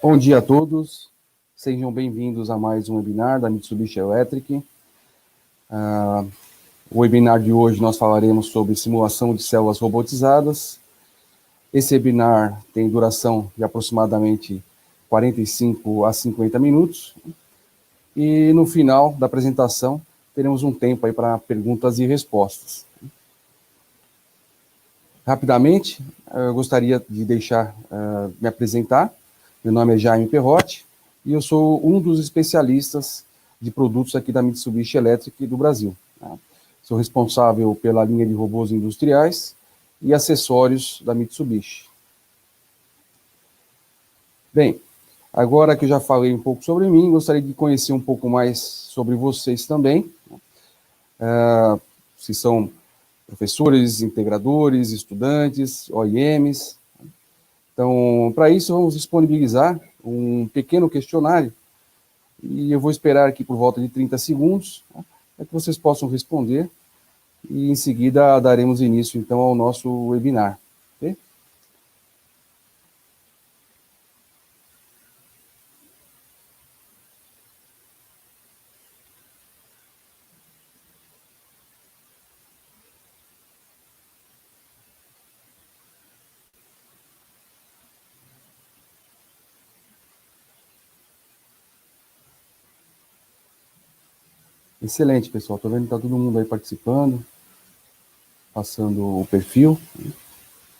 Bom dia a todos, sejam bem-vindos a mais um webinar da Mitsubishi Electric. O webinar de hoje nós falaremos sobre simulação de células robotizadas. Esse webinar tem duração de aproximadamente 45 a 50 minutos. E no final da apresentação teremos um tempo aí para perguntas e respostas. Rapidamente, eu gostaria de me apresentar. Meu nome é Jaime Perrotti e eu sou um dos especialistas de produtos aqui da Mitsubishi Electric do Brasil. Sou responsável pela linha de robôs industriais e acessórios da Mitsubishi. Bem, agora que eu já falei um pouco sobre mim, gostaria de conhecer um pouco mais sobre vocês também. Se são professores, integradores, estudantes, OEMs. Então, para isso, vamos disponibilizar um pequeno questionário e eu vou esperar aqui por volta de 30 segundos para que vocês possam responder e, em seguida, daremos início, então, ao nosso webinar. Okay? Excelente, pessoal. Estou vendo que está todo mundo aí participando, passando o perfil.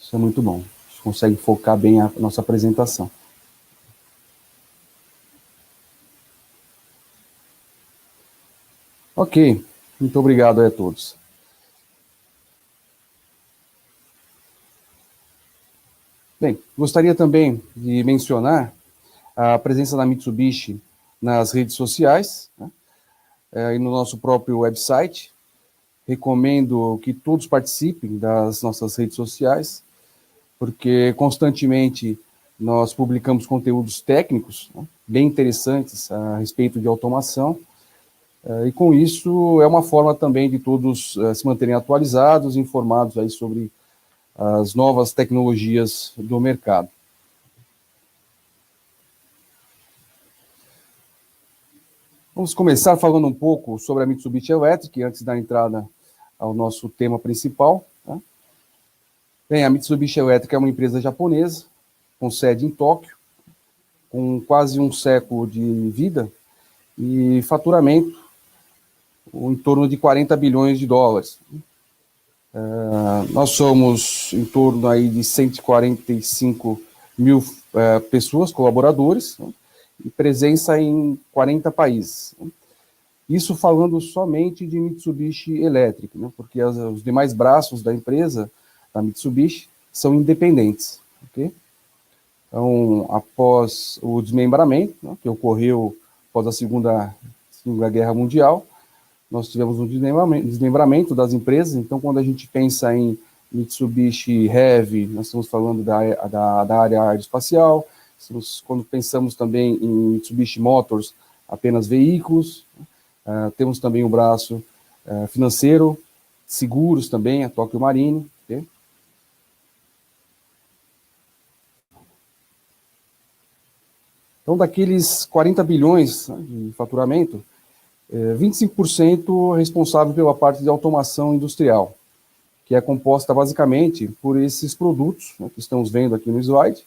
Isso é muito bom. A gente consegue focar bem a nossa apresentação. Ok. Muito obrigado a todos. Bem, gostaria também de mencionar a presença da Mitsubishi nas redes sociais, e no nosso próprio website. Recomendo que todos participem das nossas redes sociais, porque constantemente nós publicamos conteúdos técnicos, bem interessantes a respeito de automação, e com isso é uma forma também de todos se manterem atualizados, informados aí sobre as novas tecnologias do mercado. Vamos começar falando um pouco sobre a Mitsubishi Electric, antes da entrada ao nosso tema principal. Bem, a Mitsubishi Electric é uma empresa japonesa, com sede em Tóquio, com quase um século de vida e faturamento em torno de 40 bilhões de dólares. Nós somos em torno aí de 145 mil pessoas, colaboradores, e presença em 40 países. Isso falando somente de Mitsubishi Electric, porque os demais braços da empresa, da Mitsubishi, são independentes. Okay? Então, após o desmembramento, que ocorreu após a Segunda Guerra Mundial, nós tivemos um desmembramento das empresas. Então, quando a gente pensa em Mitsubishi Heavy, nós estamos falando da área aeroespacial. Quando pensamos também em Mitsubishi Motors, apenas veículos. Temos também o braço financeiro, seguros também, a Tokyo Marine. Okay? Então, daqueles 40 bilhões de faturamento, 25% responsável pela parte de automação industrial, que é composta basicamente por esses produtos que estamos vendo aqui no slide.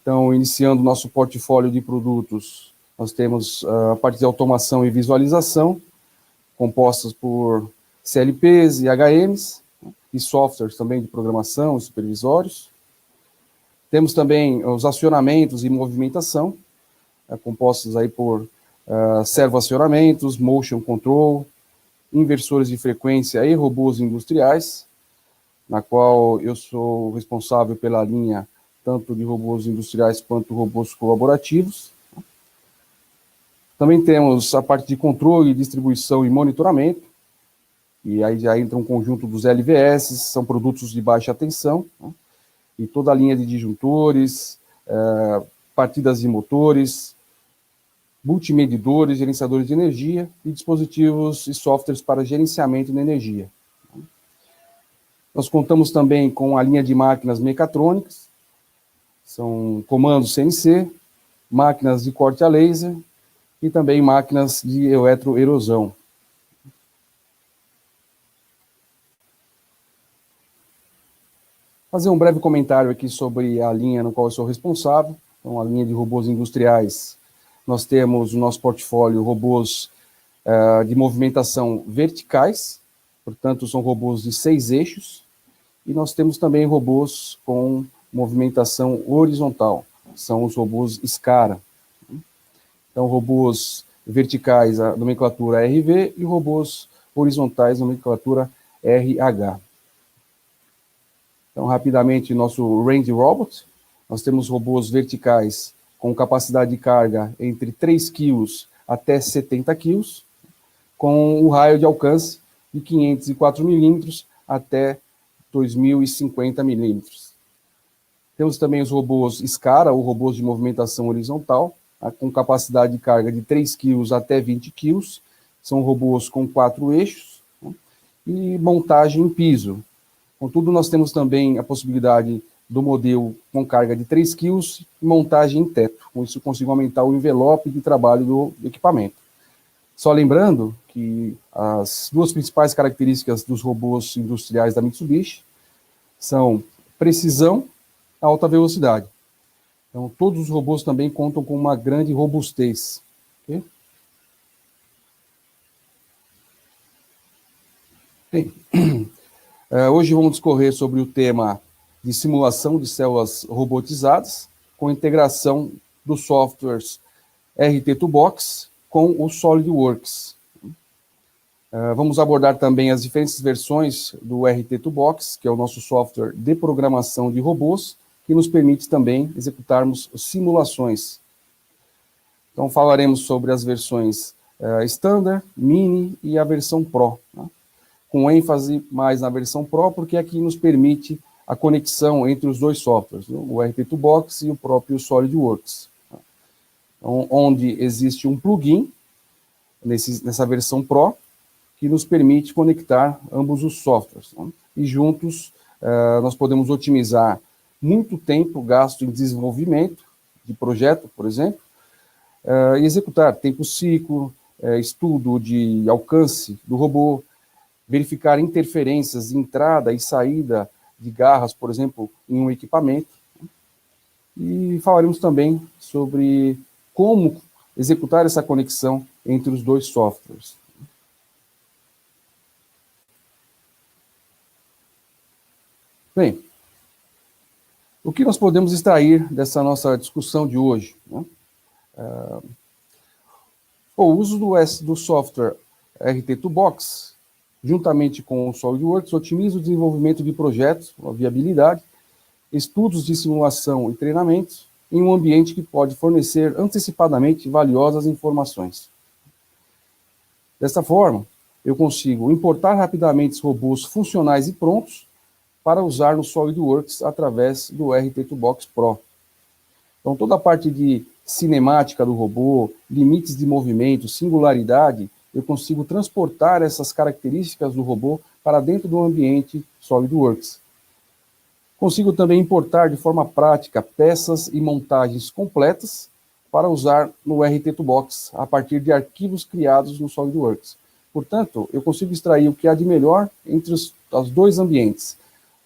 Então, iniciando o nosso portfólio de produtos, nós temos a parte de automação e visualização, compostas por CLPs e HMs, e softwares também de programação e supervisórios. Temos também os acionamentos e movimentação, compostos aí por servoacionamentos, motion control, inversores de frequência e robôs industriais, na qual eu sou responsável pela linha tanto de robôs industriais quanto robôs colaborativos. Também temos a parte de controle, distribuição e monitoramento, e aí já entra um conjunto dos LVS, são produtos de baixa tensão, e toda a linha de disjuntores, partidas de motores, multimedidores, gerenciadores de energia e dispositivos e softwares para gerenciamento da energia. Nós contamos também com a linha de máquinas mecatrônicas, São comandos CNC, máquinas de corte a laser e também máquinas de eletroerosão. Fazer um breve comentário aqui sobre a linha no qual eu sou responsável. Então, a linha de robôs industriais, nós temos no nosso portfólio robôs de movimentação verticais, portanto, são robôs de 6 eixos, e nós temos também robôs com movimentação horizontal, são os robôs SCARA. Então, robôs verticais, a nomenclatura RV, e robôs horizontais, a nomenclatura RH. Então, rapidamente, nosso Range Robot, nós temos robôs verticais com capacidade de carga entre 3 kg até 70 kg, com o raio de alcance de 504 milímetros até 2050 milímetros. Temos também os robôs SCARA, ou robôs de movimentação horizontal, com capacidade de carga de 3 kg até 20 kg. São robôs com 4 eixos, né, e montagem em piso. Contudo, nós temos também a possibilidade do modelo com carga de 3 kg e montagem em teto. Com isso, eu consigo aumentar o envelope de trabalho do equipamento. Só lembrando que as duas principais características dos robôs industriais da Mitsubishi são precisão e alta velocidade. Então, todos os robôs também contam com uma grande robustez. Okay? Bem, hoje vamos discorrer sobre o tema de simulação de células robotizadas com integração dos softwares RT2Box com o SolidWorks. Vamos abordar também as diferentes versões do RT2Box, que é o nosso software de programação de robôs, que nos permite também executarmos simulações. Então, falaremos sobre as versões Standard, Mini e a versão Pro, né? Com ênfase mais na versão Pro, porque aqui nos permite a conexão entre os dois softwares, né? O RT2Box e o próprio SolidWorks. Então, onde existe um plugin nessa versão Pro, que nos permite conectar ambos os softwares, né? E juntos nós podemos otimizar muito tempo gasto em desenvolvimento de projeto, por exemplo, e executar tempo ciclo, estudo de alcance do robô, verificar interferências de entrada e saída de garras, por exemplo, em um equipamento. E falaremos também sobre como executar essa conexão entre os dois softwares. Bem, o que nós podemos extrair dessa nossa discussão de hoje, né? O uso do software RT2Box, juntamente com o SolidWorks, otimiza o desenvolvimento de projetos, a viabilidade, estudos de simulação e treinamentos, em um ambiente que pode fornecer antecipadamente valiosas informações. Desta forma, eu consigo importar rapidamente robôs funcionais e prontos para usar no SolidWorks através do RT2Box Pro. Então, toda a parte de cinemática do robô, limites de movimento, singularidade, eu consigo transportar essas características do robô para dentro do ambiente SolidWorks. Consigo também importar de forma prática peças e montagens completas para usar no RT2Box, a partir de arquivos criados no SolidWorks. Portanto, eu consigo extrair o que há de melhor entre os dois ambientes.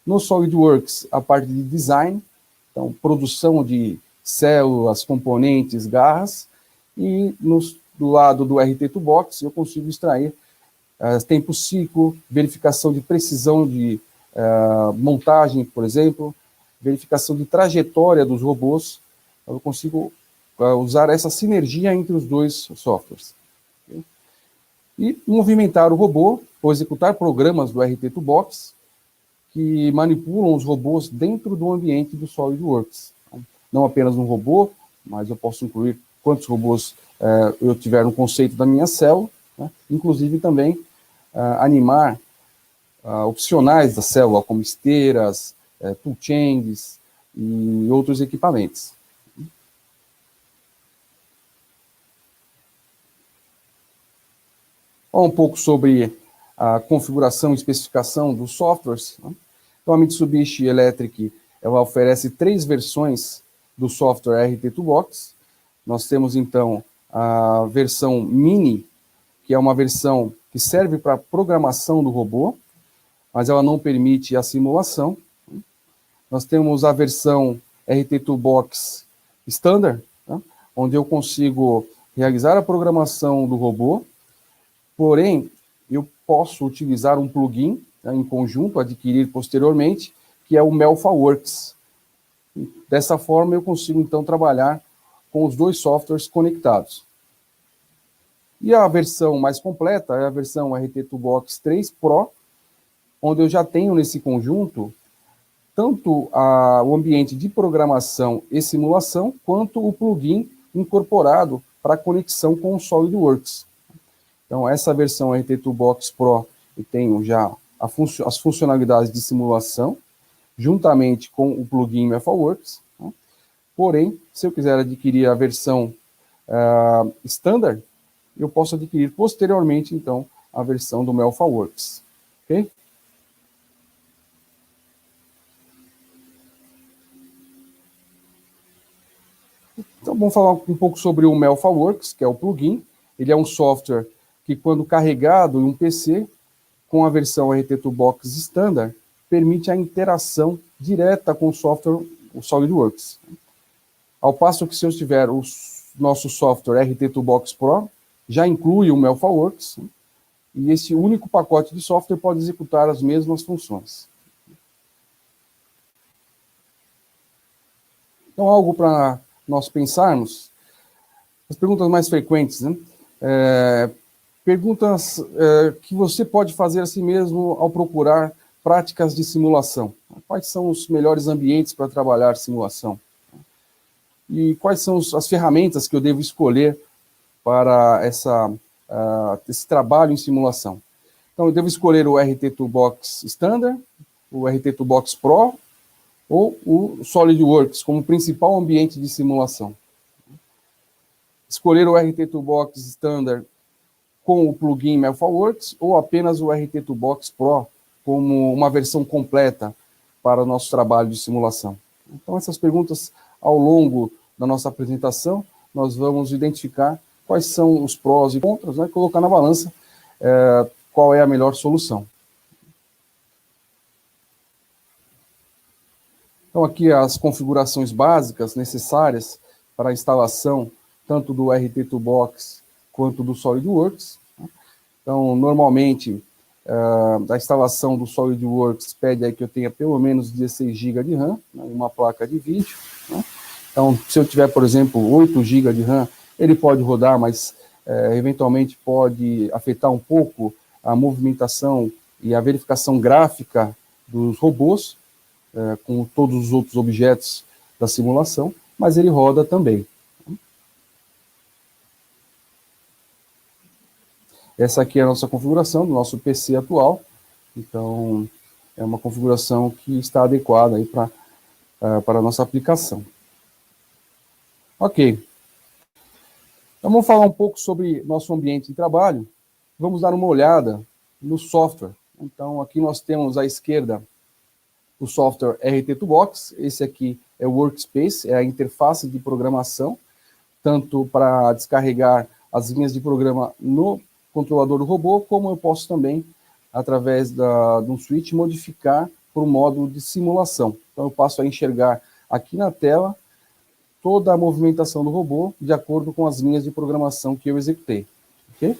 No SolidWorks, a parte de design, então, produção de células, componentes, garras, e do lado do RT2Box, eu consigo extrair tempo ciclo, verificação de precisão de montagem, por exemplo, verificação de trajetória dos robôs. Eu consigo usar essa sinergia entre os dois softwares. Okay? E movimentar o robô, ou executar programas do RT2Box, que manipulam os robôs dentro do ambiente do SolidWorks. Não apenas um robô, mas eu posso incluir quantos robôs eu tiver no conceito da minha célula, né? Inclusive também animar opcionais da célula, como esteiras, toolchains e outros equipamentos. Um pouco sobre a configuração e especificação dos softwares, né? Então, a Mitsubishi Electric ela oferece 3 versões do software RT2Box. Nós temos, então, a versão Mini, que é uma versão que serve para programação do robô, mas ela não permite a simulação. Nós temos a versão RT2Box Standard, tá? Onde eu consigo realizar a programação do robô, porém, eu posso utilizar um plugin, né, em conjunto, adquirir posteriormente, que é o MelfaWorks. Dessa forma, eu consigo, então, trabalhar com os dois softwares conectados. E a versão mais completa é a versão RT2Box 3 Pro, onde eu já tenho nesse conjunto tanto o ambiente de programação e simulação, quanto o plugin incorporado para conexão com o SolidWorks. Então, essa versão RT2Box Pro, eu tenho já as funcionalidades de simulação, juntamente com o plugin MelfaWorks. Né? Porém, se eu quiser adquirir a versão Standard, eu posso adquirir posteriormente, então, a versão do MelfaWorks. Ok? Então, vamos falar um pouco sobre o MelfaWorks, que é o plugin. Ele é um software que, quando carregado em um PC, com a versão RT2Box Standard, permite a interação direta com o software, o SolidWorks. Ao passo que, se eu tiver o nosso software RT2Box Pro, já inclui o MelfaWorks, e esse único pacote de software pode executar as mesmas funções. Então, algo para nós pensarmos, as perguntas mais frequentes, né? Perguntas que você pode fazer a si mesmo ao procurar práticas de simulação. Quais são os melhores ambientes para trabalhar simulação? E quais são as ferramentas que eu devo escolher para esse trabalho em simulação? Então, eu devo escolher o RT2Box Standard, o RT2Box Pro, ou o SolidWorks como principal ambiente de simulação. Escolher o RT2Box Standard com o plugin MelfaWorks ou apenas o RT2Box Pro como uma versão completa para o nosso trabalho de simulação. Então, essas perguntas, ao longo da nossa apresentação, nós vamos identificar quais são os prós e contras, né, e colocar na balança qual é a melhor solução. Então, aqui as configurações básicas necessárias para a instalação tanto do RT2Box quanto do SolidWorks. Então, normalmente, a instalação do SolidWorks pede aí que eu tenha pelo menos 16 GB de RAM, né, uma placa de vídeo. Né? Então, se eu tiver, por exemplo, 8 GB de RAM, ele pode rodar, mas eventualmente pode afetar um pouco a movimentação e a verificação gráfica dos robôs, com todos os outros objetos da simulação, mas ele roda também. Essa aqui é a nossa configuração do nosso PC atual. Então, é uma configuração que está adequada aí para a nossa aplicação. Ok. Então, vamos falar um pouco sobre nosso ambiente de trabalho. Vamos dar uma olhada no software. Então, aqui nós temos à esquerda o software RT2Box. Esse aqui é o Workspace, é a interface de programação, tanto para descarregar as linhas de programa no controlador do robô, como eu posso também, através de um switch, modificar para o modo de simulação. Então, eu passo a enxergar aqui na tela toda a movimentação do robô de acordo com as linhas de programação que eu executei. Okay?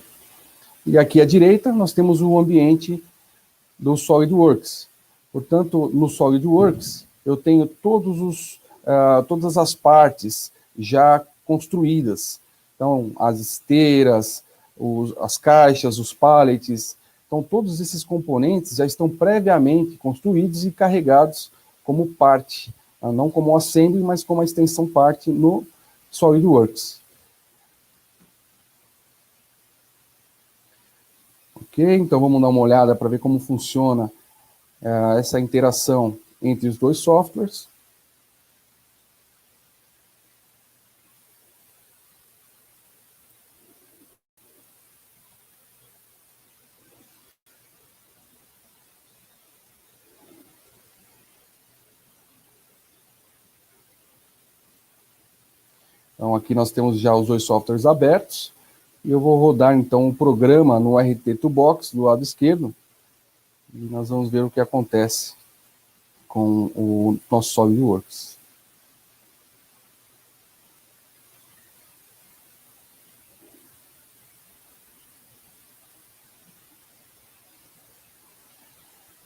E aqui à direita, nós temos o ambiente do SolidWorks. Portanto, no SolidWorks, eu tenho todas as partes já construídas. Então, as esteiras, as caixas, os pallets. Então, todos esses componentes já estão previamente construídos e carregados como parte, não como assembly, mas como a extensão parte no SolidWorks. Ok, então vamos dar uma olhada para ver como funciona essa interação entre os dois softwares. Então, aqui nós temos já os dois softwares abertos, e eu vou rodar, então, o programa no RT Toolbox, do lado esquerdo, e nós vamos ver o que acontece com o nosso SolidWorks.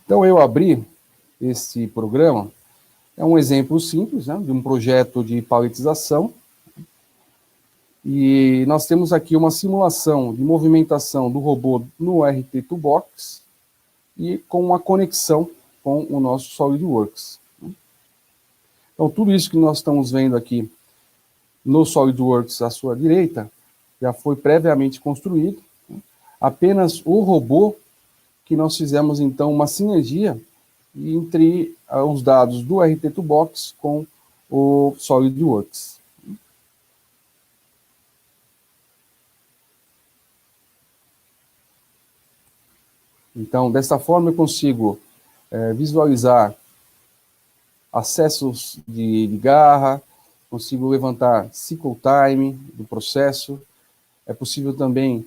Então, eu abri esse programa, é um exemplo simples, né, de um projeto de paletização, e nós temos aqui uma simulação de movimentação do robô no RT Toolbox e com uma conexão com o nosso SolidWorks. Então, tudo isso que nós estamos vendo aqui no SolidWorks à sua direita já foi previamente construído. Apenas o robô que nós fizemos, então, uma sinergia entre os dados do RT Toolbox com o SolidWorks. Então, dessa forma, eu consigo visualizar acessos de garra, consigo levantar cycle time do processo, é possível também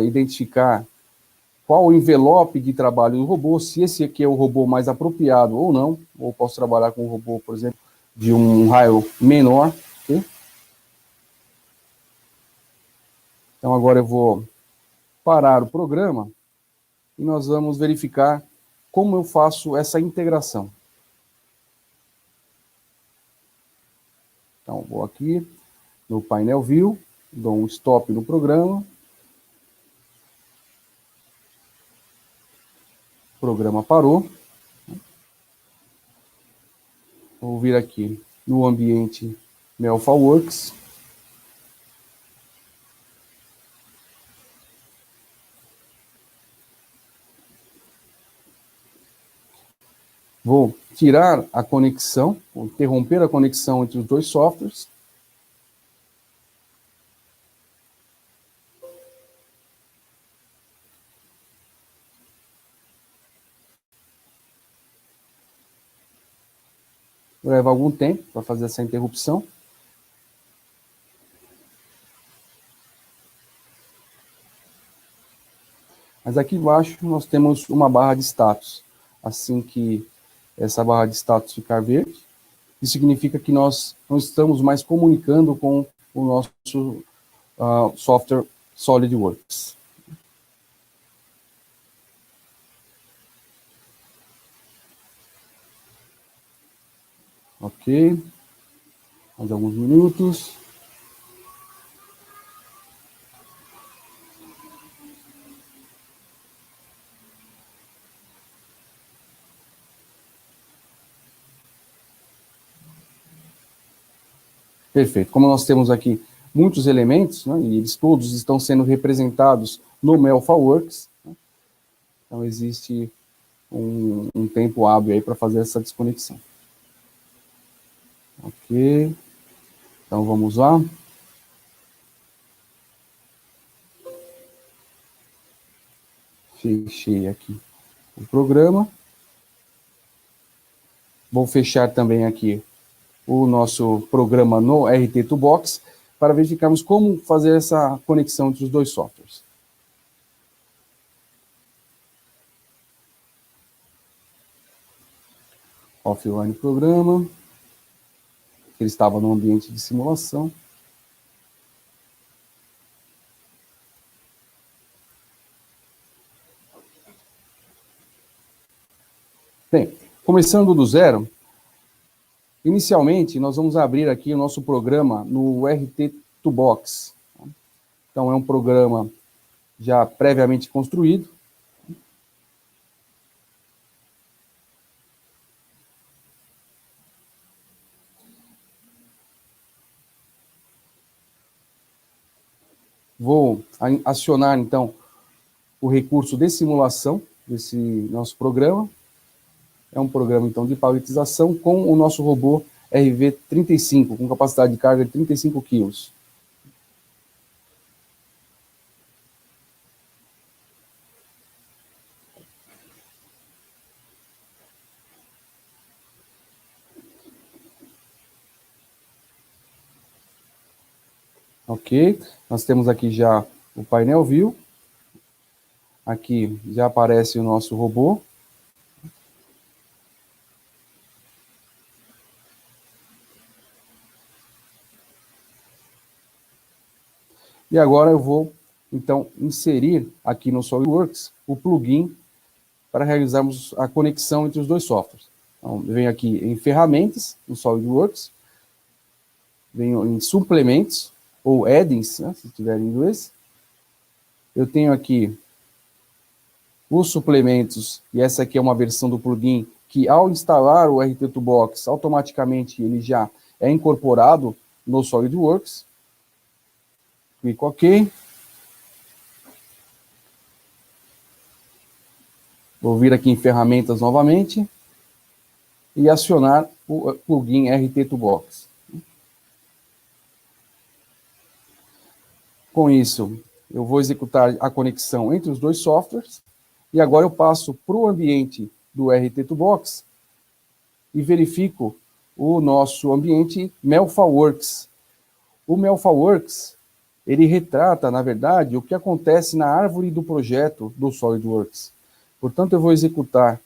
identificar qual o envelope de trabalho do robô, se esse aqui é o robô mais apropriado ou não, ou posso trabalhar com um robô, por exemplo, de um raio menor. Okay? Então, agora eu vou parar o programa e nós vamos verificar como eu faço essa integração. Então, vou aqui no painel View, dou um stop no programa. O programa parou. Vou vir aqui no ambiente MelFaWorks. Vou tirar a conexão, vou interromper a conexão entre os dois softwares. Leva algum tempo para fazer essa interrupção. Mas aqui embaixo nós temos uma barra de status. Assim que essa barra de status ficar verde, isso significa que nós não estamos mais comunicando com o nosso software SolidWorks. Ok. Mais alguns minutos. Perfeito. Como nós temos aqui muitos elementos, né, e eles todos estão sendo representados no MelFaWorks, né, então existe um tempo hábil aí para fazer essa desconexão. Ok. Então vamos lá. Fechei aqui o programa. Vou fechar também aqui o nosso programa no RT Toolbox para verificarmos como fazer essa conexão entre os dois softwares. Offline programa. Ele estava no ambiente de simulação. Bem, começando do zero, inicialmente nós vamos abrir aqui o nosso programa no RT Toolbox. Então é um programa já previamente construído. Vou acionar, então, o recurso de simulação desse nosso programa. É um programa, então, de paletização com o nosso robô RV35, com capacidade de carga de 35 kg. Ok, nós temos aqui já o painel view. Aqui já aparece o nosso robô. E agora eu vou, então, inserir aqui no SolidWorks o plugin para realizarmos a conexão entre os dois softwares. Então, eu venho aqui em ferramentas, no SolidWorks, venho em suplementos, ou add-ins, né, se tiver em inglês. Eu tenho aqui os suplementos, e essa aqui é uma versão do plugin que, ao instalar o RT Toolbox, automaticamente ele já é incorporado no SolidWorks. Clico OK. Vou vir aqui em ferramentas novamente e acionar o plugin RT Toolbox. Com isso, eu vou executar a conexão entre os dois softwares e agora eu passo para o ambiente do RT Toolbox e verifico o nosso ambiente MelfaWorks. O MelfaWorks, ele retrata, na verdade, o que acontece na árvore do projeto do SolidWorks. Portanto, eu vou executar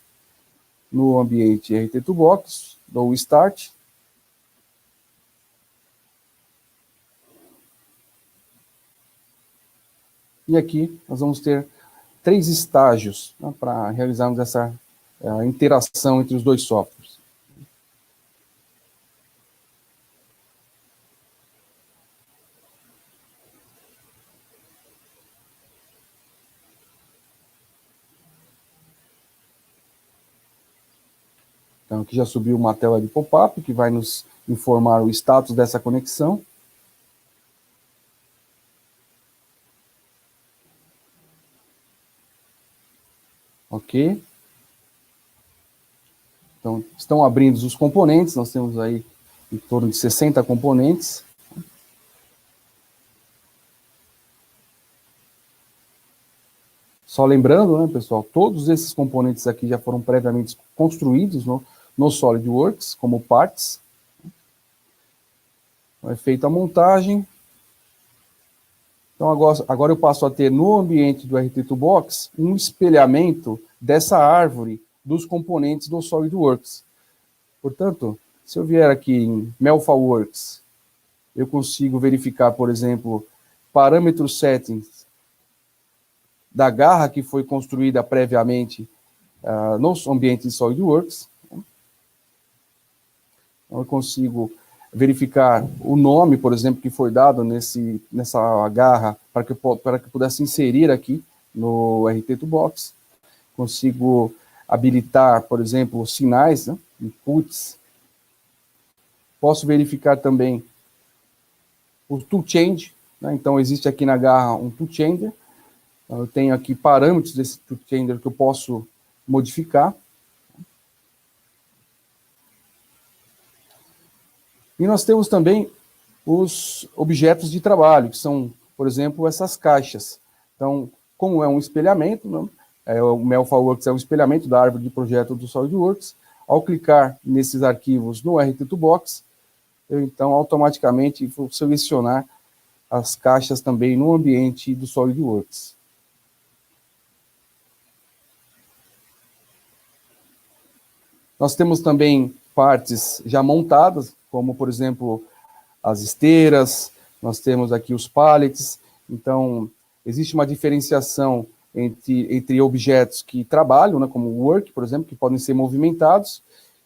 no ambiente RT Toolbox, dou Start. E aqui nós vamos ter 3 estágios, né, para realizarmos essa interação entre os dois softwares. Então, aqui já subiu uma tela de pop-up que vai nos informar o status dessa conexão. Ok. Então, estão abrindo os componentes, nós temos aí em torno de 60 componentes. Só lembrando, né, pessoal, todos esses componentes aqui já foram previamente construídos no SolidWorks, como partes. Então, é feita a montagem. Então, agora eu passo a ter no ambiente do RT Toolbox um espelhamento dessa árvore dos componentes do SolidWorks. Portanto, se eu vier aqui em MelfaWorks, eu consigo verificar, por exemplo, parâmetros settings da garra que foi construída previamente no ambiente de SolidWorks. Então, eu consigo verificar o nome, por exemplo, que foi dado nessa garra para que eu pudesse inserir aqui no RT Toolbox. Consigo habilitar, por exemplo, sinais, né, inputs. Posso verificar também o tool change, né? Então existe aqui na garra um tool changer. Eu tenho aqui parâmetros desse tool changer que eu posso modificar. E nós temos também os objetos de trabalho, que são, por exemplo, essas caixas. Então, como é um espelhamento, né, o MelfaWorks é um espelhamento da árvore de projeto do SolidWorks, ao clicar nesses arquivos no RT Toolbox, eu então automaticamente vou selecionar as caixas também no ambiente do SolidWorks. Nós temos também partes já montadas, como, por exemplo, as esteiras, nós temos aqui os pallets. Então, existe uma diferenciação entre objetos que trabalham, né, como o work, por exemplo, que podem ser movimentados,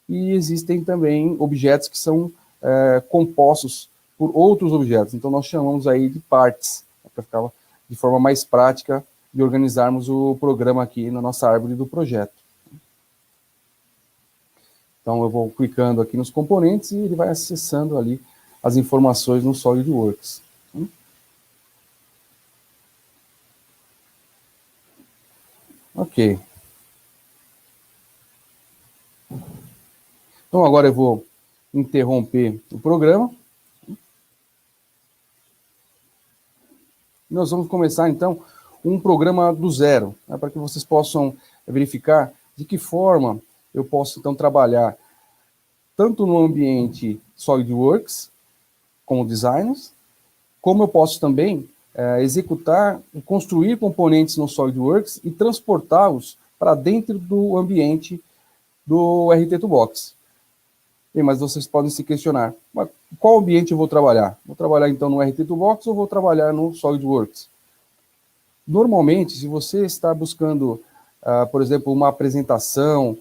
e existem também objetos que são compostos por outros objetos. Então, nós chamamos aí de partes, para ficar de forma mais prática de organizarmos o programa aqui na nossa árvore do projeto. Então, eu vou clicando aqui nos componentes e ele vai acessando ali as informações no SolidWorks. Ok. Então, agora eu vou interromper o programa. Nós vamos começar, então, um programa do zero, né, para que vocês possam verificar de que forma eu posso, então, trabalhar tanto no ambiente SolidWorks, como designers, como eu posso também executar e construir componentes no SolidWorks e transportá-los para dentro do ambiente do RT Toolbox. Mas vocês podem se questionar, mas qual ambiente eu vou trabalhar? Vou trabalhar então no RT Toolbox ou vou trabalhar no SolidWorks? Normalmente, se você está buscando, por exemplo, uma apresentação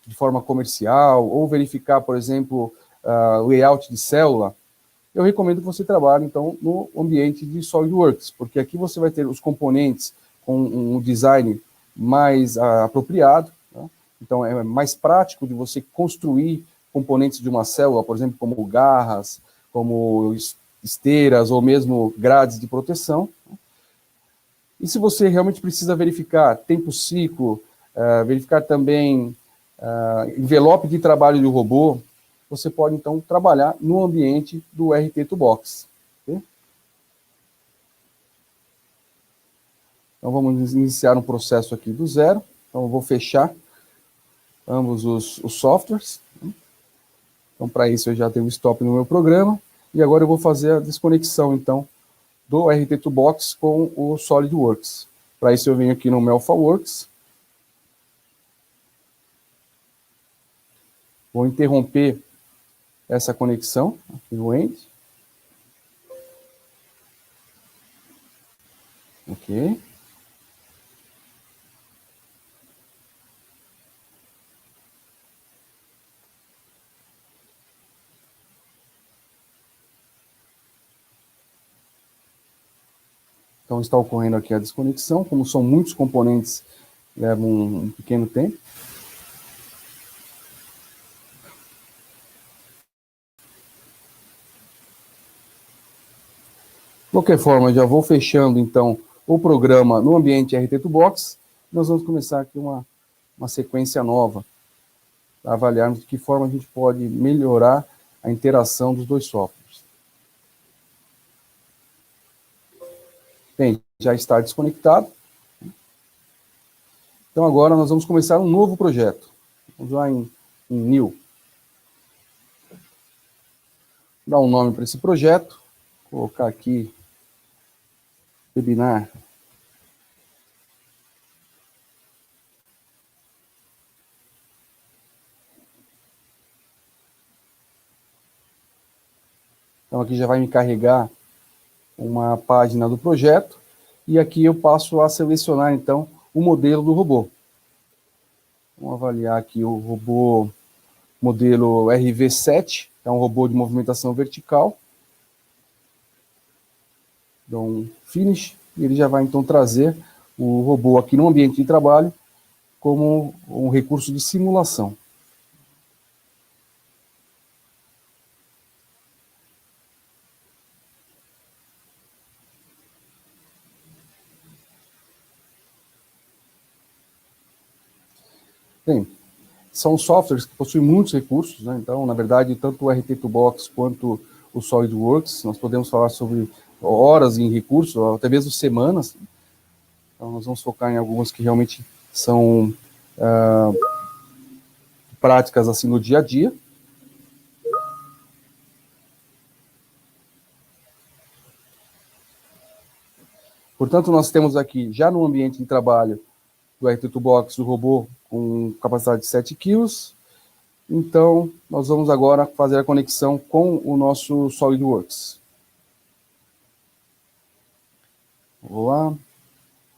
de forma comercial, ou verificar, por exemplo, o layout de célula, eu recomendo que você trabalhe, então, no ambiente de SolidWorks, porque aqui você vai ter os componentes com um design mais apropriado, né? Então é mais prático de você construir componentes de uma célula, por exemplo, como garras, como esteiras, ou mesmo grades de proteção. E se você realmente precisa verificar tempo ciclo, verificar também envelope de trabalho do robô, você pode, então, trabalhar no ambiente do RT Toolbox. Okay? Então, vamos iniciar um processo aqui do zero. Então, eu vou fechar ambos os softwares. Então, para isso, eu já tenho o stop no meu programa. E agora eu vou fazer a desconexão, então, do RT Toolbox com o SolidWorks. Para isso, eu venho aqui no MelfaWorks. Vou interromper essa conexão aqui no End. Ok. Então está ocorrendo aqui a desconexão, como são muitos componentes, leva um pequeno tempo. De qualquer forma, já vou fechando, então, o programa no ambiente RT Toolbox. Nós vamos começar aqui uma sequência nova, para avaliarmos de que forma a gente pode melhorar a interação dos dois softwares. Bem, já está desconectado. Então, agora nós vamos começar um novo projeto. Vamos lá em New. Dar um nome para esse projeto. Vou colocar aqui webinar. Então, aqui já vai me carregar uma página do projeto, e aqui eu passo a selecionar, então, o modelo do robô. Vamos avaliar aqui o robô modelo RV7, é um robô de movimentação vertical. Dou um Finish, e ele já vai, então, trazer o robô aqui no ambiente de trabalho como um recurso de simulação. Bem, são softwares que possuem muitos recursos, né? Então, na verdade, tanto o RT Toolbox quanto o SolidWorks, nós podemos falar sobre horas em recursos, ou até mesmo semanas. Então, nós vamos focar em algumas que realmente são práticas assim no dia a dia. Portanto, nós temos aqui, já no ambiente de trabalho do RT Toolbox, o robô com capacidade de 7 kg. Então, nós vamos agora fazer a conexão com o nosso SolidWorks. Vou lá,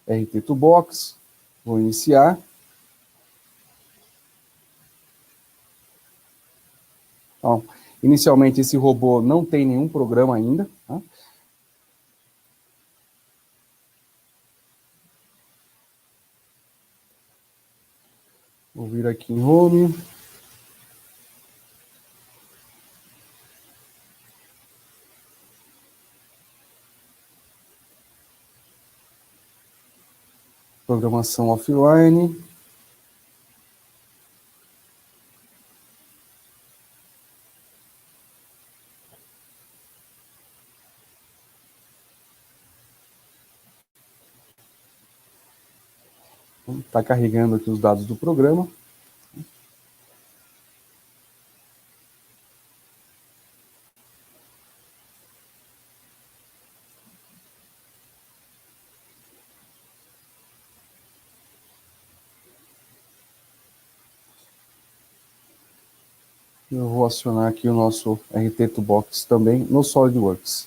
RT Toolbox, vou iniciar. Então, inicialmente, esse robô não tem nenhum programa ainda, tá? Vou vir aqui em Home. Programação offline. Está carregando aqui os dados do programa. Eu vou acionar aqui o nosso RT Toolbox também no SolidWorks.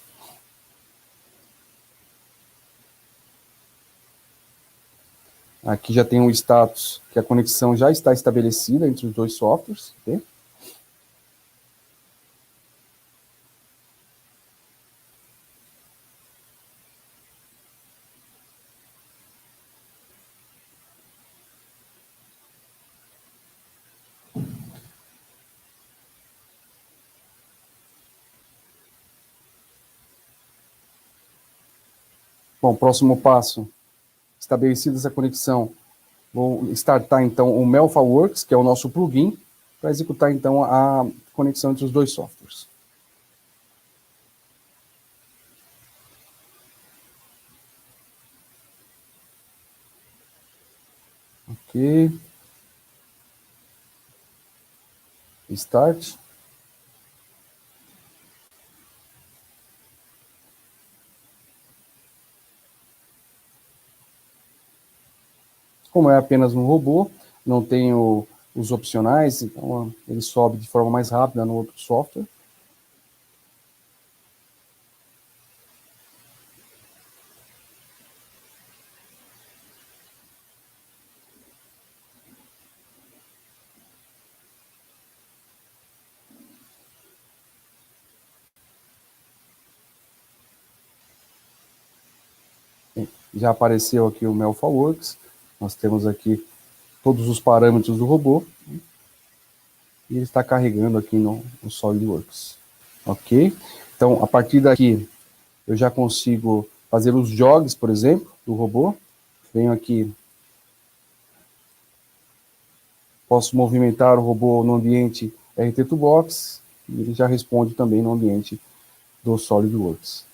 Aqui já tem um status que a conexão já está estabelecida entre os dois softwares. Okay? Bom, próximo passo, estabelecida essa conexão, vou startar então o MelfaWorks, que é o nosso plugin, para executar então a conexão entre os dois softwares. Ok. Start. Como é apenas um robô, não tem os opcionais, então ele sobe de forma mais rápida no outro software. Já apareceu aqui o MelfaWorks, nós temos aqui todos os parâmetros do robô, e ele está carregando aqui no SolidWorks. Ok? Então, a partir daqui, eu já consigo fazer os jogs, por exemplo, do robô. Venho aqui, posso movimentar o robô no ambiente RT Toolbox, e ele já responde também no ambiente do SolidWorks.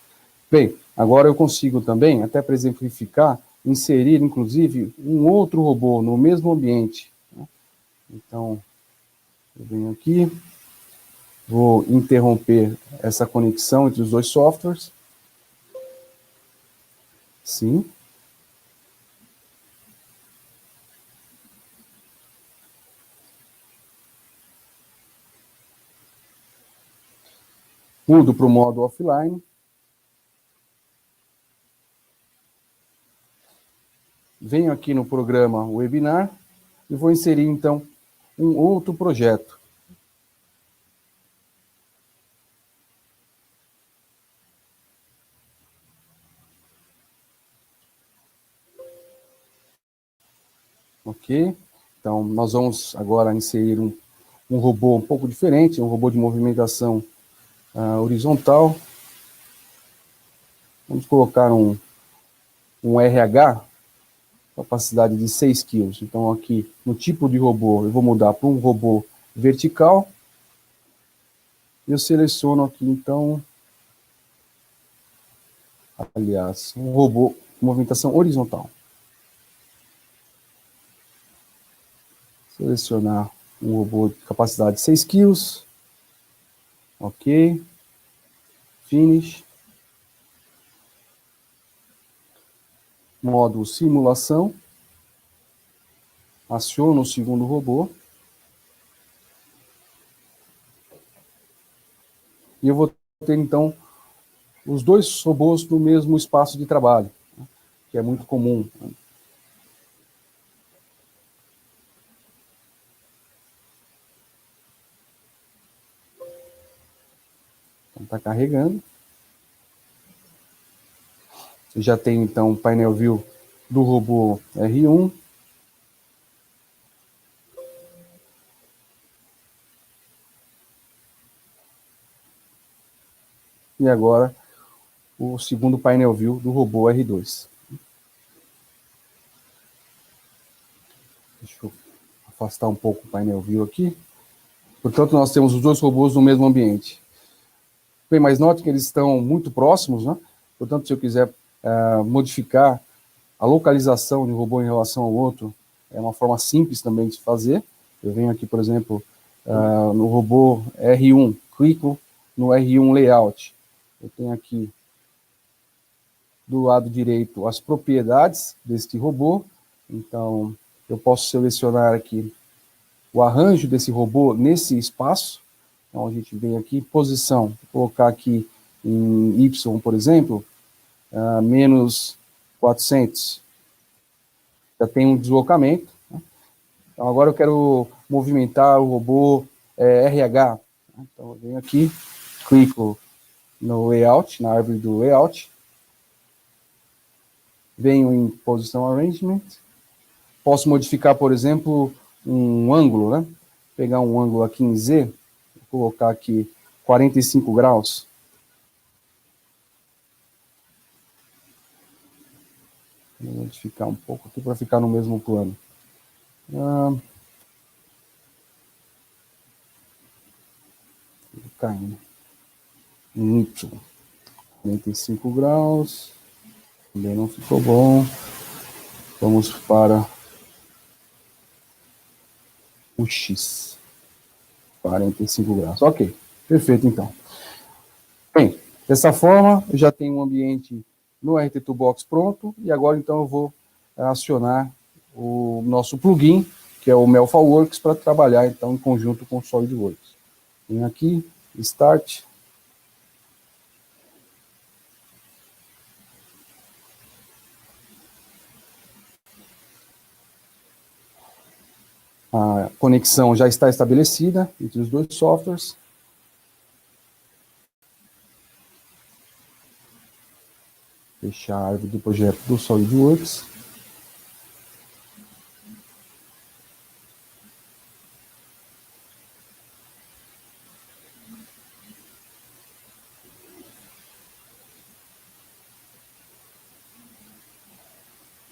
Bem, agora eu consigo também, até para exemplificar, inserir, inclusive, um outro robô no mesmo ambiente. Então, eu venho aqui, vou interromper essa conexão entre os dois softwares. Sim. Mudo para o modo offline. Venho aqui no programa Webinar e vou inserir, então, um outro projeto. Ok? Então, nós vamos agora inserir um robô um pouco diferente, um robô de movimentação horizontal. Vamos colocar um RH, capacidade de 6 kg. Então, aqui, no tipo de robô, eu vou mudar para um robô vertical. Eu seleciono aqui, então, aliás, um robô de movimentação horizontal. Selecionar um robô de capacidade de 6 kg. Ok. Finish. Modo simulação. Aciono o segundo robô. E eu vou ter, então, os dois robôs no mesmo espaço de trabalho, que é muito comum. Então, está carregando. Já tem, então, o painel view do robô R1. E agora, o segundo painel view do robô R2. Deixa eu afastar um pouco o painel view aqui. Portanto, nós temos os dois robôs no mesmo ambiente. Bem, mas note que eles estão muito próximos, né? Portanto, se eu quiser modificar a localização de um robô em relação ao outro, é uma forma simples também de fazer. Eu venho aqui, por exemplo, no robô R1, clico no R1 Layout. Eu tenho aqui do lado direito as propriedades deste robô. Então, eu posso selecionar aqui o arranjo desse robô nesse espaço. Então, a gente vem aqui, posição, vou colocar aqui em Y, por exemplo, menos 400. Já tem um deslocamento. Né? Então, agora eu quero movimentar o robô RH. Então, eu venho aqui, clico no layout, na árvore do layout, venho em posição arrangement, posso modificar, por exemplo, um ângulo, né? Pegar um ângulo aqui em Z, vou colocar aqui 45 graus. Vou modificar um pouco aqui para ficar no mesmo plano. Caindo. Em Y. 45 graus. Também não ficou bom. Vamos para o X. 45 graus. Ok, perfeito então. Bem, dessa forma, eu já tenho um ambiente no RT2Box pronto, e agora então eu vou acionar o nosso plugin, que é o MelFaWorks, para trabalhar então em conjunto com o SolidWorks. Venho aqui, Start. A conexão já está estabelecida entre os dois softwares. Fechar a árvore do projeto do SolidWorks.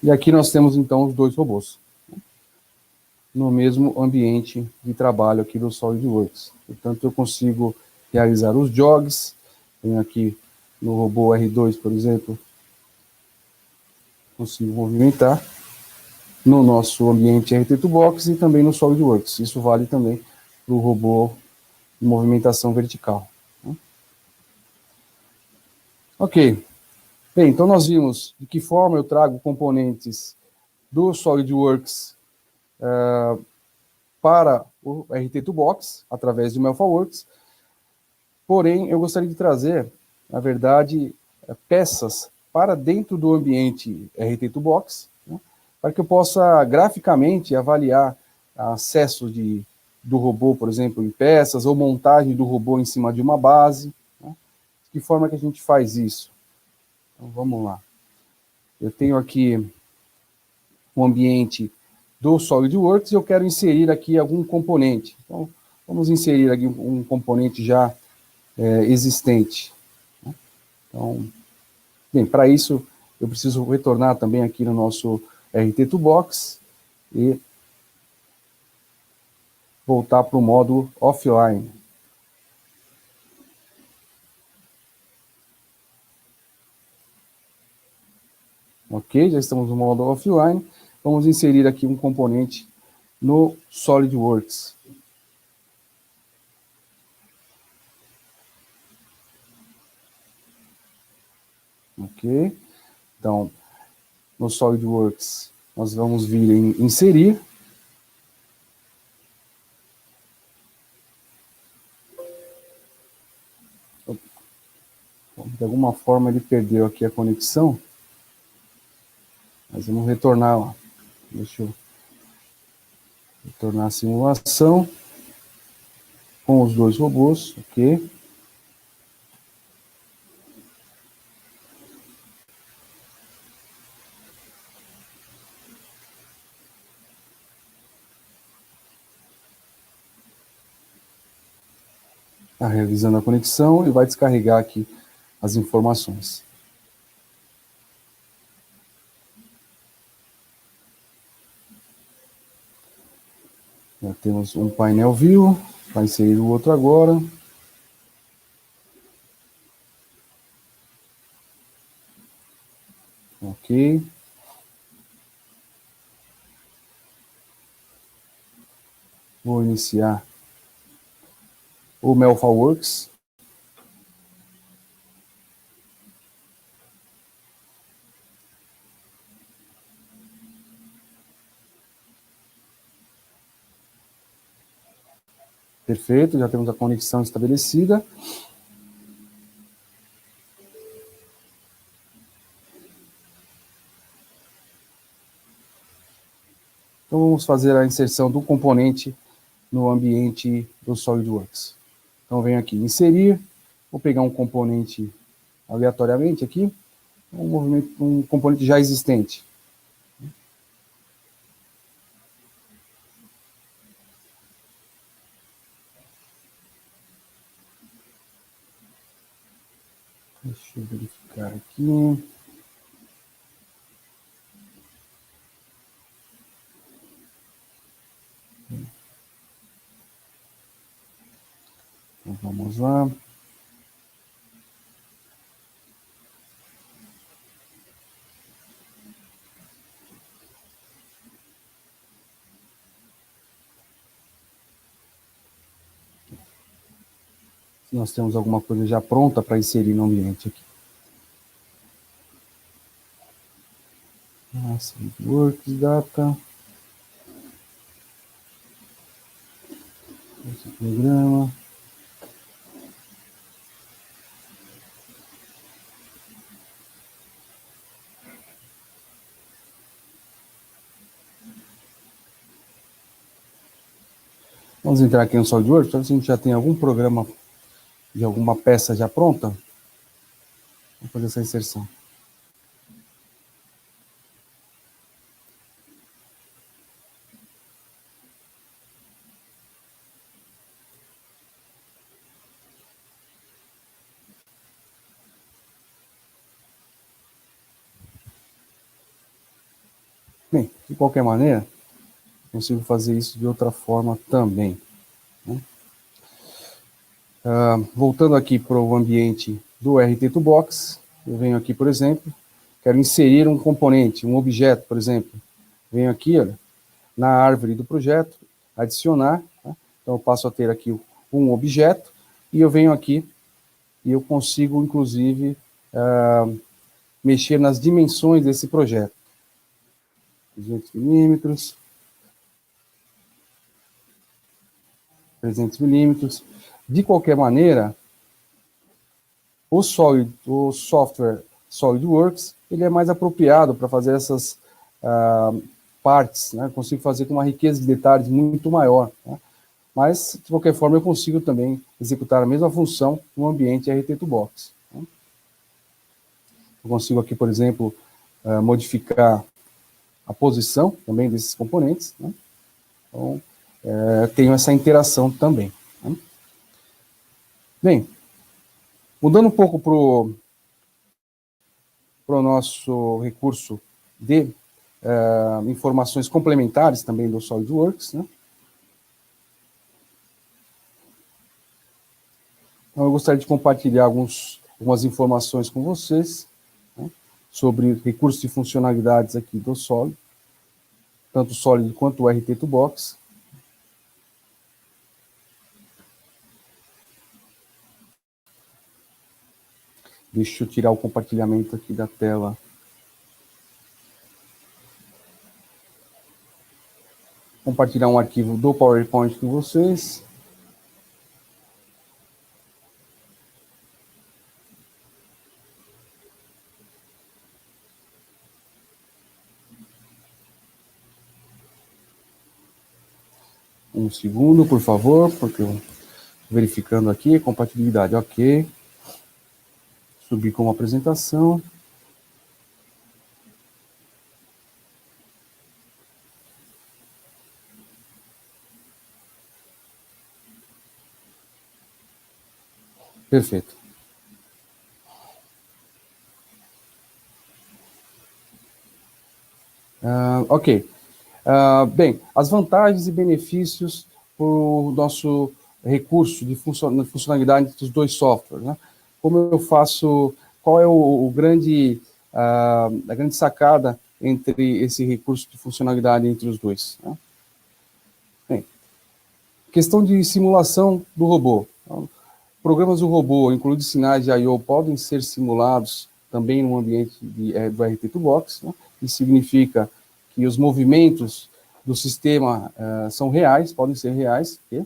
E aqui nós temos então os dois robôs no mesmo ambiente de trabalho aqui do SolidWorks. Portanto, eu consigo realizar os jogs. Venho aqui no robô R2, por exemplo, consigo movimentar no nosso ambiente RT2Box e também no SolidWorks. Isso vale também para o robô de movimentação vertical. Ok. Bem, então nós vimos de que forma eu trago componentes do SolidWorks para o RT2Box, através do MelFaWorks. Porém, eu gostaria de trazer, na verdade, peças para dentro do ambiente RT2Box, né, para que eu possa graficamente avaliar acesso do robô, por exemplo, em peças, ou montagem do robô em cima de uma base. Né. De que forma que a gente faz isso? Então, vamos lá. Eu tenho aqui um ambiente do SolidWorks e eu quero inserir aqui algum componente. Então, vamos inserir aqui um componente já existente. Então, bem, para isso eu preciso retornar também aqui no nosso RT2Box e voltar para o modo offline. Ok, já estamos no modo offline. Vamos inserir aqui um componente no SolidWorks. Ok, então no SolidWorks nós vamos vir em inserir. De alguma forma ele perdeu aqui a conexão, mas vamos retornar lá. Deixa eu retornar a simulação com os dois robôs, ok. Está realizando a conexão e vai descarregar aqui as informações. Já temos um painel view, vai inserir o outro agora. Ok. Vou iniciar o MelFaWorks. Perfeito, já temos a conexão estabelecida. Então, vamos fazer a inserção do componente no ambiente do SolidWorks. Então, venho aqui, inserir, vou pegar um componente aleatoriamente aqui, um componente já existente. Deixa eu verificar aqui. Então, vamos lá. Nós temos alguma coisa já pronta para inserir no ambiente aqui. SolidWorks, data. Esse programa. Vamos entrar aqui no SolidWorks, para ver se a gente já tem algum programa de alguma peça já pronta. Vamos fazer essa inserção. Bem, de qualquer maneira, consigo fazer isso de outra forma também. Né? Voltando aqui para o ambiente do RT2Box, eu venho aqui, por exemplo, quero inserir um componente, um objeto, por exemplo. Venho aqui, olha, na árvore do projeto, adicionar. Tá? Então, eu passo a ter aqui um objeto, e eu venho aqui, e eu consigo, inclusive, mexer nas dimensões desse projeto. 200 milímetros, 300 milímetros. De qualquer maneira, o software SolidWorks, ele é mais apropriado para fazer essas partes, né? Consigo fazer com uma riqueza de detalhes muito maior. Né? Mas, de qualquer forma, eu consigo também executar a mesma função no ambiente RT2Box. Né? Eu consigo aqui, por exemplo, modificar a posição também desses componentes. Né? Então, tenho essa interação também. Né? Bem, mudando um pouco para o nosso recurso de informações complementares também do SolidWorks. Né? Então, eu gostaria de compartilhar algumas informações com vocês, né, sobre recursos e funcionalidades aqui do Solid, tanto o Solid quanto o RT2Box. Deixa eu tirar o compartilhamento aqui da tela. Compartilhar um arquivo do PowerPoint com vocês. Um segundo, por favor, porque eu estou verificando aqui, compatibilidade, ok. Subir como apresentação. Perfeito. Ok. Bem, as vantagens e benefícios do nosso recurso de funcionalidade dos dois softwares. Né? Como eu faço, qual é a grande sacada entre esse recurso de funcionalidade entre os dois? Né? Bem, questão de simulação do robô. Programas do robô, incluindo sinais de I/O, podem ser simulados também no ambiente do RT2Box. Né? Isso significa que os movimentos do sistema são reais, podem ser reais. Okay?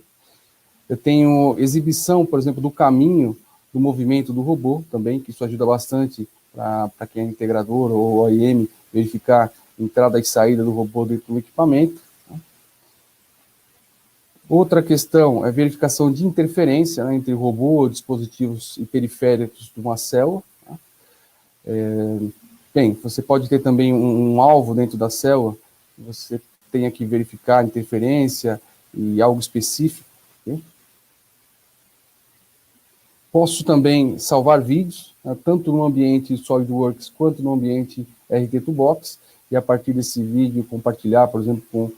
Eu tenho exibição, por exemplo, do caminho do movimento do robô também, que isso ajuda bastante para quem é integrador ou OEM, verificar entrada e saída do robô dentro do equipamento. Outra questão é verificação de interferência, né, entre robô, dispositivos e periféricos de uma célula. Bem, você pode ter também um alvo dentro da célula, você tenha que verificar a interferência e algo específico. Okay? Posso também salvar vídeos, né, tanto no ambiente SolidWorks quanto no ambiente RT2Box, e a partir desse vídeo compartilhar, por exemplo, com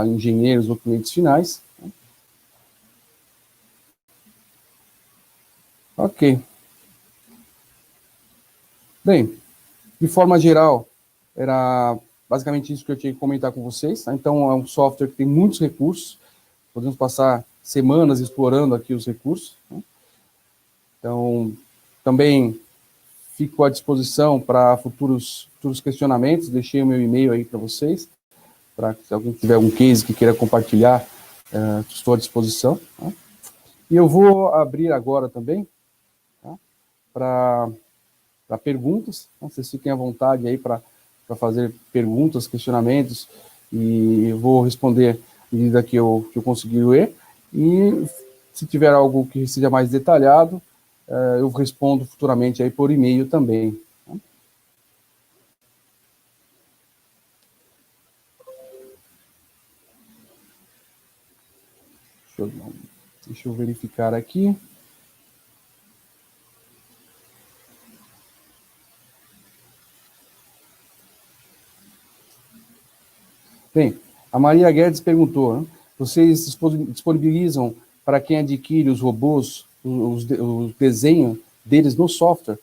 engenheiros ou clientes finais. Ok. Bem, de forma geral, era basicamente isso que eu tinha que comentar com vocês. Tá? Então, é um software que tem muitos recursos, podemos passar semanas explorando aqui os recursos. Né? Então, também fico à disposição para futuros questionamentos, deixei o meu e-mail aí para vocês, para se alguém tiver algum case que queira compartilhar, estou à disposição. Tá? E eu vou abrir agora também, tá? para perguntas, né? Vocês fiquem à vontade aí para fazer perguntas, questionamentos, e eu vou responder à medida que eu conseguir ler, e se tiver algo que seja mais detalhado, eu respondo futuramente aí por e-mail também. Tá? Deixa eu verificar aqui. Bem, a Maria Guedes perguntou, né? Vocês disponibilizam para quem adquire os robôs, o desenho deles no software?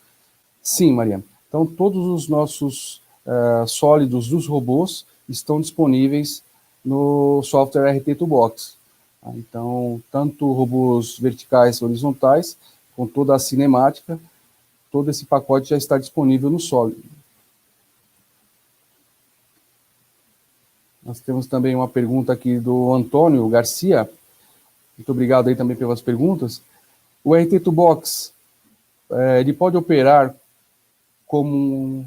Sim, Maria. Então, todos os nossos sólidos dos robôs estão disponíveis no software RT2Box. Tá? Então, tanto robôs verticais e horizontais, com toda a cinemática, todo esse pacote já está disponível no sólido. Nós temos também uma pergunta aqui do Antônio Garcia. Muito obrigado aí também pelas perguntas. O RT2Box, ele pode operar com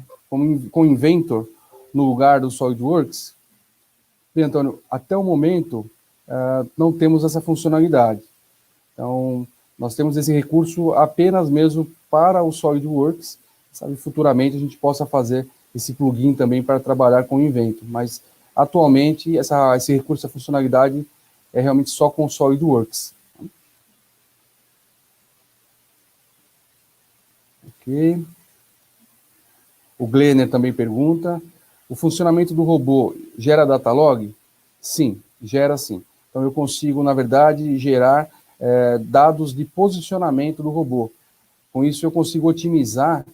Inventor no lugar do SolidWorks? Bem, Antônio, até o momento não temos essa funcionalidade. Então, nós temos esse recurso apenas mesmo para o SolidWorks. Sabe, futuramente a gente possa fazer esse plugin também para trabalhar com o Inventor, mas atualmente esse recurso, essa funcionalidade é realmente só com o SolidWorks. Ok. O Glenner também pergunta, o funcionamento do robô gera datalog? Sim, gera sim. Então eu consigo, na verdade, gerar dados de posicionamento do robô. Com isso eu consigo otimizar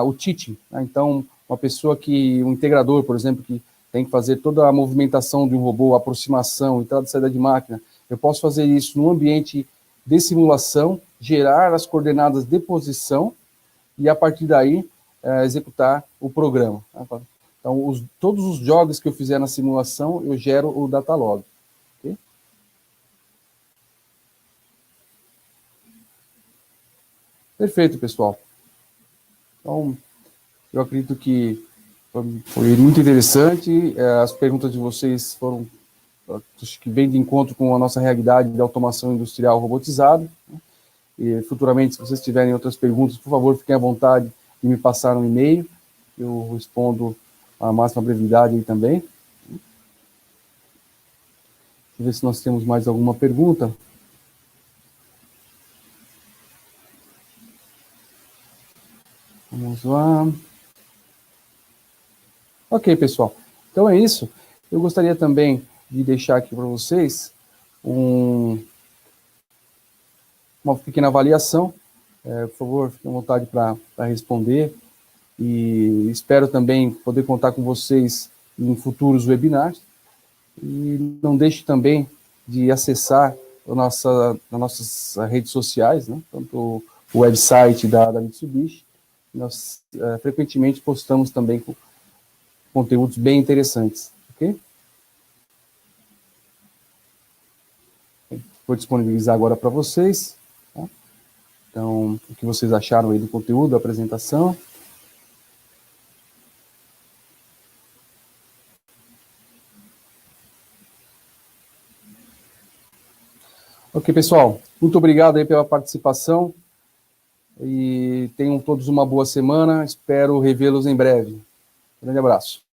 o teaching. Né? Então, um integrador, por exemplo, que tem que fazer toda a movimentação de um robô, aproximação, entrada e saída de máquina, eu posso fazer isso no ambiente de simulação, gerar as coordenadas de posição e, a partir daí, executar o programa. Então, todos os jogos que eu fizer na simulação, eu gero o datalog. Okay? Perfeito, pessoal. Então, eu acredito que foi muito interessante. As perguntas de vocês foram, acho que bem de encontro com a nossa realidade de automação industrial robotizada. E futuramente, se vocês tiverem outras perguntas, por favor, fiquem à vontade de me passar um e-mail. Eu respondo a máxima brevidade aí também. Deixa eu ver se nós temos mais alguma pergunta. Vamos lá. Ok, pessoal. Então é isso. Eu gostaria também de deixar aqui para vocês uma pequena avaliação. Por favor, fiquem à vontade para responder. E espero também poder contar com vocês em futuros webinars. E não deixe também de acessar as nossas redes sociais, né? Tanto o website da Mitsubishi. Nós frequentemente postamos também conteúdos bem interessantes. Ok? Vou disponibilizar agora para vocês. Tá? Então, o que vocês acharam aí do conteúdo, da apresentação? Ok, pessoal, muito obrigado aí pela participação e tenham todos uma boa semana, espero revê-los em breve. Grande abraço.